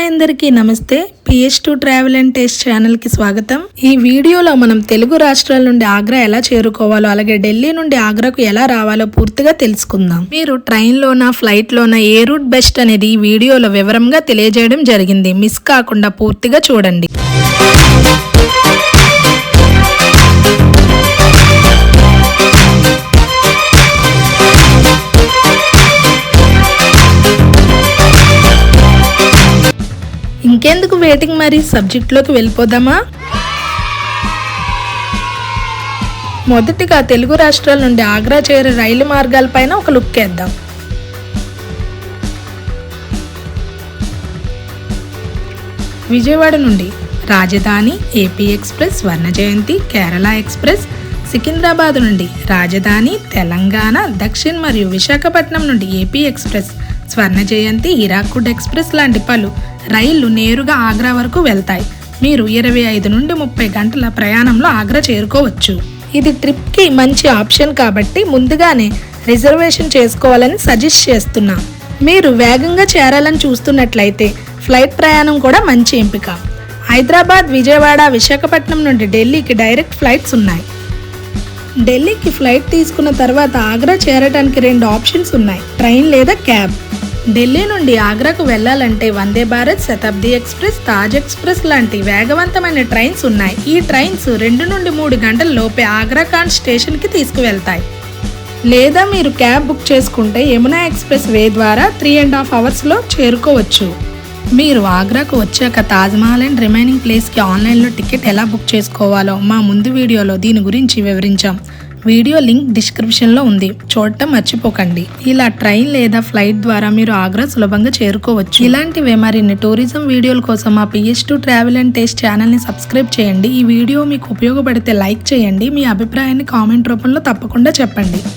Hi అందరికీ నమస్తే. PS2 travel and taste channel కి స్వాగతం. ఈ వీడియోలో మనం తెలుగు రాష్ట్రాల నుండి ఆగ్రా ఎలా చేరుకోవాలో, అలాగే ఢిల్లీ నుండి ఆగ్రాకు ఎలా రావాలో పూర్తిగా తెలుసుకుందాం. మీరు ట్రైన్ లోనా, ఫ్లైట్ లోనా ఏ రూట్ బెస్ట్ అనేది ఈ వీడియోలో వివరంగా తెలియజేయడం జరిగింది. మిస్ కాకుండా పూర్తిగా చూడండి. ఇంకెందుకు వెయిటింగ్, మరి సబ్జెక్ట్లోకి వెళ్ళిపోదామా? మొదటిగా తెలుగు రాష్ట్రాల నుండి ఆగ్రా చేరే రైలు మార్గాలపైన ఒక లుక్ వేద్దాం. విజయవాడ నుండి రాజధాని, AP express, Swarna Jayanti, Kerala express. Secunderabad నుండి రాజధాని, తెలంగాణ, దక్షిణ్ మరియు విశాఖపట్నం నుండి AP express, Swarna Jayanti, Hirakud express లాంటి పలు రైళ్లు నేరుగా ఆగ్రా వరకు వెళ్తాయి. మీరు 25 నుండి 30 గంటల ప్రయాణంలో ఆగ్రా చేరుకోవచ్చు. ఇది ట్రిప్కి మంచి ఆప్షన్ కాబట్టి ముందుగానే రిజర్వేషన్ చేసుకోవాలని సజెస్ట్ చేస్తున్నా. మీరు వేగంగా చేరాలని చూస్తున్నట్లయితే ఫ్లైట్ ప్రయాణం కూడా మంచి ఎంపిక. హైదరాబాద్, విజయవాడ, విశాఖపట్నం నుండి ఢిల్లీకి డైరెక్ట్ ఫ్లైట్స్ ఉన్నాయి. ఢిల్లీకి ఫ్లైట్ తీసుకున్న తర్వాత ఆగ్రా చేరడానికి 2 ఆప్షన్స్ ఉన్నాయి: ట్రైన్ లేదా క్యాబ్. ఢిల్లీ నుండి ఆగ్రాకు వెళ్లాలంటే వందే భారత్, శతాబ్ది ఎక్స్ప్రెస్, తాజ్ ఎక్స్ప్రెస్ లాంటి వేగవంతమైన ట్రైన్స్ ఉన్నాయి. ఈ ట్రైన్స్ 2 నుండి 3 గంటల లోపే ఆగ్రా కాన్ స్టేషన్కి తీసుకువెళ్తాయి. లేదా మీరు క్యాబ్ బుక్ చేసుకుంటే యమునా ఎక్స్ప్రెస్ వే ద్వారా 3.5 అవర్స్లో చేరుకోవచ్చు. మీరు ఆగ్రాకు వచ్చాక తాజ్మహల్ అండ్ రిమైనింగ్ ప్లేస్కి ఆన్లైన్లో టికెట్ ఎలా బుక్ చేసుకోవాలో మా ముందు వీడియోలో దీని గురించి వివరించాం. వీడియో లింక్ డిస్క్రిప్షన్లో ఉంది, చూడటం మర్చిపోకండి. ఇలా ట్రైన్ లేదా ఫ్లైట్ ద్వారా మీరు ఆగ్రా సులభంగా చేరుకోవచ్చు. ఇలాంటివే మరిన్ని టూరిజం వీడియోల కోసం మా PS2 ట్రావెల్ అండ్ టేస్ట్ ఛానల్ని సబ్స్క్రైబ్ చేయండి. ఈ వీడియో మీకు ఉపయోగపడితే లైక్ చేయండి. మీ అభిప్రాయాన్ని కామెంట్ రూపంలో తప్పకుండా చెప్పండి.